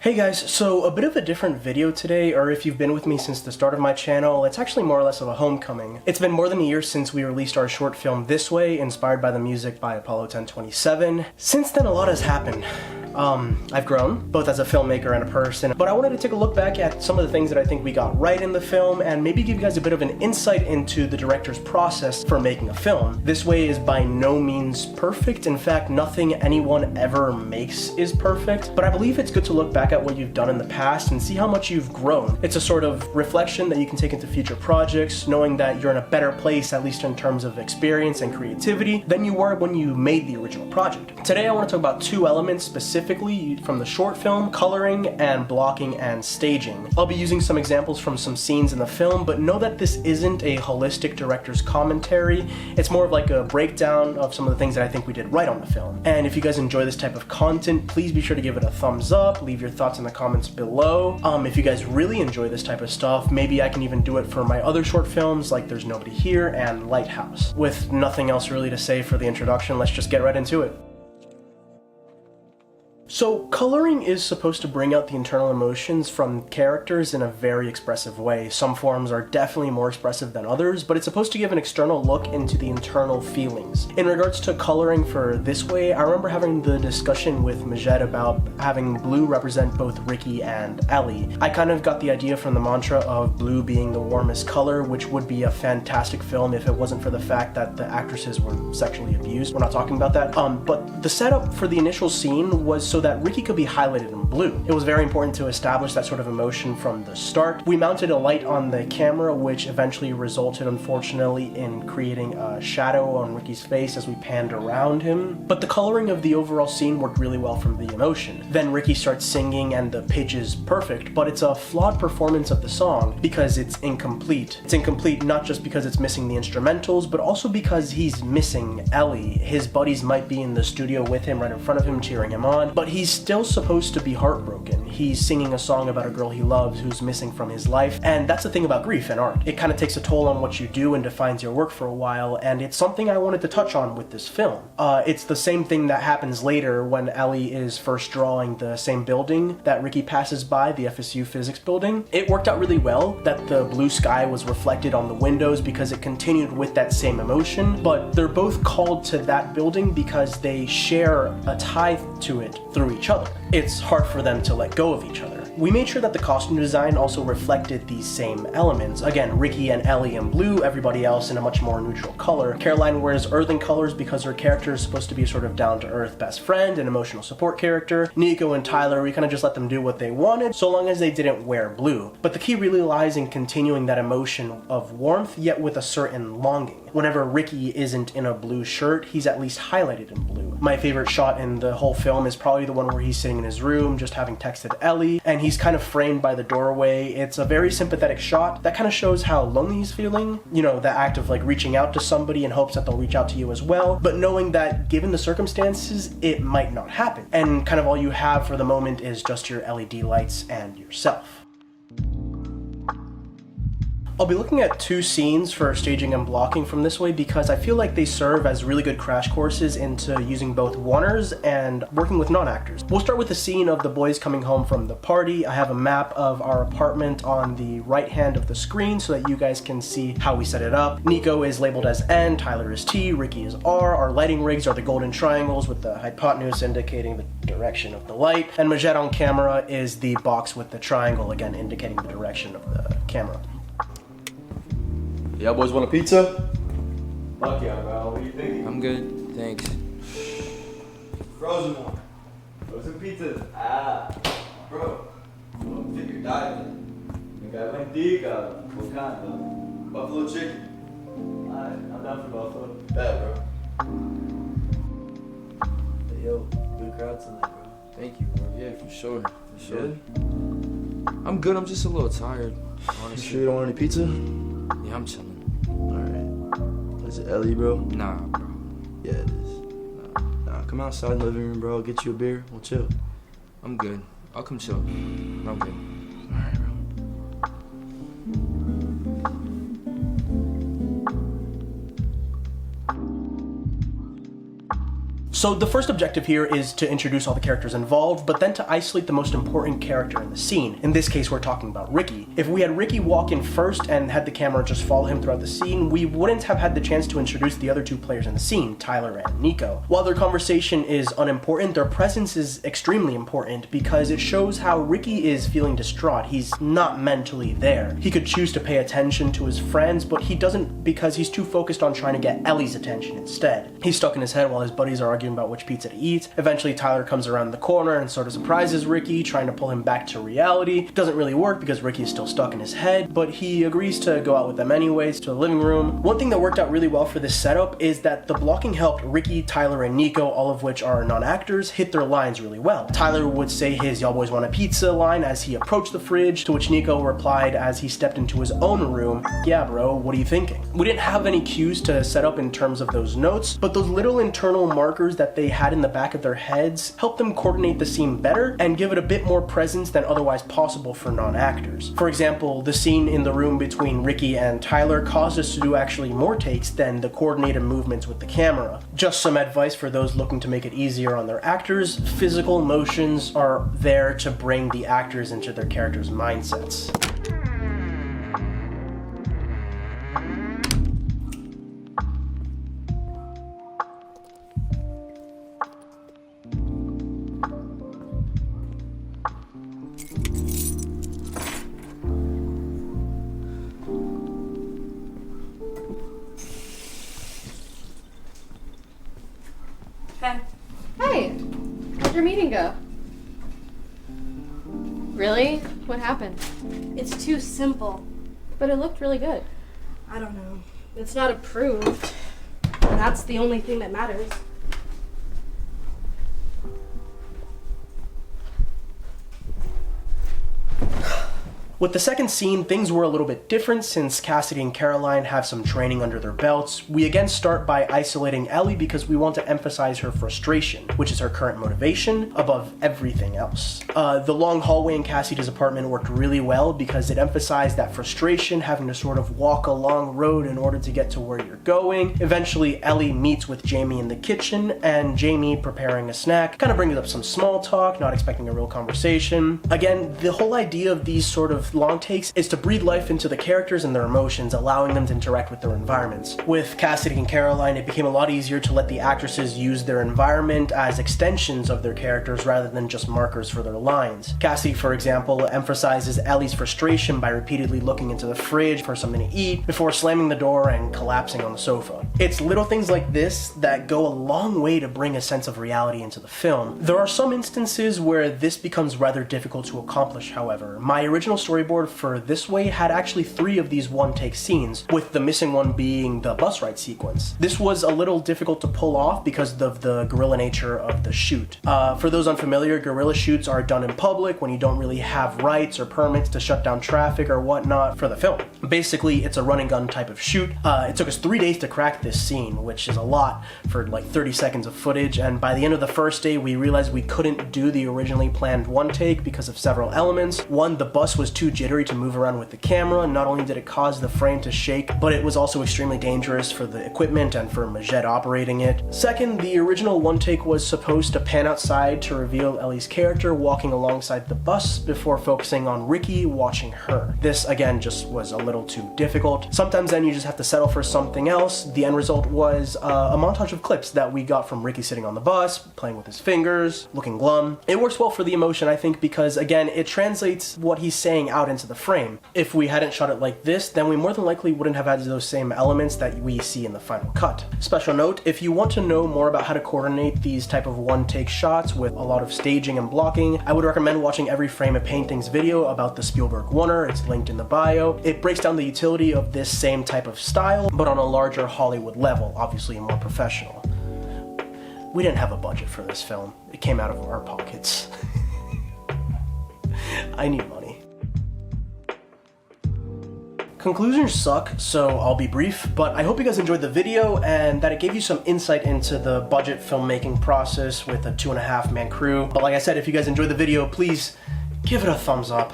Hey guys, so a bit of a different video today, or if you've been with me since the start of my channel, it's actually more or less of a homecoming. It's been more than a year since we released our short film This Way, inspired by the music by Apollo 1027. Since then, a lot has happened. I've grown, both as a filmmaker and a person, but I wanted to take a look back at some of the things that I think we got right in the film and maybe give you guys a bit of an insight into the director's process for making a film. This Way is by no means perfect. In fact, nothing anyone ever makes is perfect, but I believe it's good to look back at what you've done in the past and see how much you've grown. It's a sort of reflection that you can take into future projects, knowing that you're in a better place, at least in terms of experience and creativity, than you were when you made the original project. Today I want to talk about two elements specifically from the short film: coloring and blocking and staging. I'll be using some examples from some scenes in the film, but know that this isn't a holistic director's commentary. It's more of like a breakdown of some of the things that I think we did right on the film. And if you guys enjoy this type of content, please be sure to give it a thumbs up, leave your thoughts in the comments below. If you guys really enjoy this type of stuff, maybe I can even do it for my other short films like There's Nobody Here and Lighthouse. With nothing else really to say for the introduction, let's just get right into it. So, coloring is supposed to bring out the internal emotions from characters in a very expressive way. Some forms are definitely more expressive than others, but it's supposed to give an external look into the internal feelings. In regards to coloring for This Way, I remember having the discussion with Majed about having blue represent both Ricky and Ellie. I kind of got the idea from the mantra of blue being the warmest color, which would be a fantastic film if it wasn't for the fact that the actresses were sexually abused. We're not talking about that. But the setup for the initial scene was so that Ricky could be highlighted in blue. It was very important to establish that sort of emotion from the start. We mounted a light on the camera, which eventually resulted, unfortunately, in creating a shadow on Ricky's face as we panned around him. But the coloring of the overall scene worked really well from the emotion. Then Ricky starts singing and the pitch is perfect, but it's a flawed performance of the song because it's incomplete. It's incomplete not just because it's missing the instrumentals, but also because he's missing Ellie. His buddies might be in the studio with him, right in front of him, cheering him on, but he's still supposed to be heartbroken. He's singing a song about a girl he loves who's missing from his life, and that's the thing about grief and art. It kind of takes a toll on what you do and defines your work for a while, and it's something I wanted to touch on with this film. It's the same thing that happens later when Ellie is first drawing the same building that Ricky passes by, the FSU physics building. It worked out really well that the blue sky was reflected on the windows because it continued with that same emotion, but they're both called to that building because they share a tie to it through each other. It's hard for them to let go of each other. We made sure that the costume design also reflected these same elements. Again, Ricky and Ellie in blue, everybody else in a much more neutral color. Caroline wears earthen colors because her character is supposed to be a sort of down-to-earth best friend and emotional support character. Nico and Tyler, we kind of just let them do what they wanted, so long as they didn't wear blue. But the key really lies in continuing that emotion of warmth, yet with a certain longing. Whenever Ricky isn't in a blue shirt, he's at least highlighted in blue. My favorite shot in the whole film is probably the one where he's sitting in his room, just having texted Ellie, and he's kind of framed by the doorway. It's a very sympathetic shot that kind of shows how lonely he's feeling. You know, the act of like reaching out to somebody in hopes that they'll reach out to you as well, but knowing that given the circumstances, it might not happen. And kind of all you have for the moment is just your LED lights and yourself. I'll be looking at two scenes for staging and blocking from This Way because I feel like they serve as really good crash courses into using both oneers and working with non-actors. We'll start with the scene of the boys coming home from the party. I have a map of our apartment on the right hand of the screen so that you guys can see how we set it up. Nico is labeled as N, Tyler is T, Ricky is R. Our lighting rigs are the golden triangles with the hypotenuse indicating the direction of the light, and Majed on camera is the box with the triangle, again indicating the direction of the camera. Y'all boys want a pizza? Fuck yeah, bro. What are you thinking? I'm good, thanks. Frozen one. Frozen pizza. Bro. I don't think you're diving. Nigga, manteca. What kind though? Buffalo chicken. Alright, I'm down for buffalo. Bad, bro. Hey, yo, good crowd tonight, bro. Thank you, bro. Yeah, for sure. For sure. I'm good, I'm just a little tired, honestly. You sure you don't want any pizza? Yeah, I'm chilling. Alright. Is it Ellie, bro? Nah, bro. Yeah, it is. Nah, come outside in the living room, bro. I'll get you a beer. We'll chill. I'm good. I'll come chill. I'm good. Alright, bro. So the first objective here is to introduce all the characters involved, but then to isolate the most important character in the scene. In this case, we're talking about Ricky. If we had Ricky walk in first and had the camera just follow him throughout the scene, we wouldn't have had the chance to introduce the other two players in the scene, Tyler and Nico. While their conversation is unimportant, their presence is extremely important because it shows how Ricky is feeling distraught. He's not mentally there. He could choose to pay attention to his friends, but he doesn't because he's too focused on trying to get Ellie's attention instead. He's stuck in his head while his buddies are arguing about which pizza to eat. Eventually, Tyler comes around the corner and sort of surprises Ricky, trying to pull him back to reality. It doesn't really work because Ricky is still stuck in his head, but he agrees to go out with them anyways to the living room. One thing that worked out really well for this setup is that the blocking helped Ricky, Tyler, and Nico, all of which are non-actors, hit their lines really well. Tyler would say his "y'all boys want a pizza" line as he approached the fridge, to which Nico replied as he stepped into his own room, "Yeah bro, what are you thinking?" We didn't have any cues to set up in terms of those notes, but those little internal markers that they had in the back of their heads helped them coordinate the scene better and give it a bit more presence than otherwise possible for non-actors. For example, the scene in the room between Ricky and Tyler caused us to do actually more takes than the coordinated movements with the camera. Just some advice for those looking to make it easier on their actors: physical motions are there to bring the actors into their characters' mindsets. Hey, how'd your meeting go? Really? What happened? It's too simple. But it looked really good. I don't know. It's not approved. And that's the only thing that matters. With the second scene, things were a little bit different since Cassidy and Caroline have some training under their belts. We again start by isolating Ellie because we want to emphasize her frustration, which is her current motivation, above everything else. The long hallway in Cassidy's apartment worked really well because it emphasized that frustration, having to sort of walk a long road in order to get to where you're going. Eventually, Ellie meets with Jamie in the kitchen, and Jamie, preparing a snack, kind of brings up some small talk, not expecting a real conversation. Again, the whole idea of these sort of long takes is to breathe life into the characters and their emotions, allowing them to interact with their environments. With Cassidy and Caroline, it became a lot easier to let the actresses use their environment as extensions of their characters rather than just markers for their lines. Cassidy, for example, emphasizes Ellie's frustration by repeatedly looking into the fridge for something to eat before slamming the door and collapsing on the sofa. It's little things like this that go a long way to bring a sense of reality into the film. There are some instances where this becomes rather difficult to accomplish, however. My original storyboard for This Way had actually 3 of these one-take scenes, with the missing one being the bus ride sequence. This was a little difficult to pull off because of the guerrilla nature of the shoot. For those unfamiliar, guerrilla shoots are done in public when you don't really have rights or permits to shut down traffic or whatnot for the film. Basically, it's a run and gun type of shoot. It took us 3 days to crack this scene, which is a lot for like 30 seconds of footage, and by the end of the first day, we realized we couldn't do the originally planned one take because of several elements. One, the bus was too jittery to move around with the camera. Not only did it cause the frame to shake, but it was also extremely dangerous for the equipment and for Majed operating it. Second, the original one take was supposed to pan outside to reveal Ellie's character walking alongside the bus before focusing on Ricky watching her. This, again, just was a little too difficult. Sometimes then you just have to settle for something else. The end result was a montage of clips that we got from Ricky sitting on the bus, playing with his fingers, looking glum. It works well for the emotion, I think, because, again, it translates what he's saying out into the frame. If we hadn't shot it like this, then we more than likely wouldn't have had those same elements that we see in the final cut. Special note, if you want to know more about how to coordinate these type of one-take shots with a lot of staging and blocking, I would recommend watching Every Frame of Painting's video about the Spielberg Oneer. It's linked in the bio. It breaks down the utility of this same type of style, but on a larger Hollywood level, obviously more professional. We didn't have a budget for this film. It came out of our pockets. I need money. Conclusions suck, so I'll be brief, but I hope you guys enjoyed the video and that it gave you some insight into the budget filmmaking process with a 2.5-man crew. But like I said, if you guys enjoyed the video, please give it a thumbs up.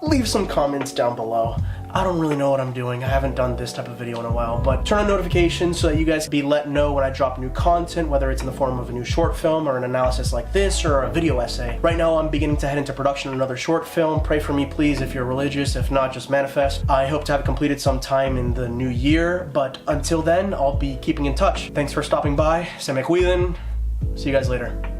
Leave some comments down below. I don't really know what I'm doing. I haven't done this type of video in a while, but turn on notifications so that you guys be let know when I drop new content, whether it's in the form of a new short film or an analysis like this or a video essay. Right now I'm beginning to head into production on another short film. Pray for me please if you're religious, if not just manifest. I hope to have it completed sometime in the new year, but until then I'll be keeping in touch. Thanks for stopping by. Se me cuiden. See you guys later.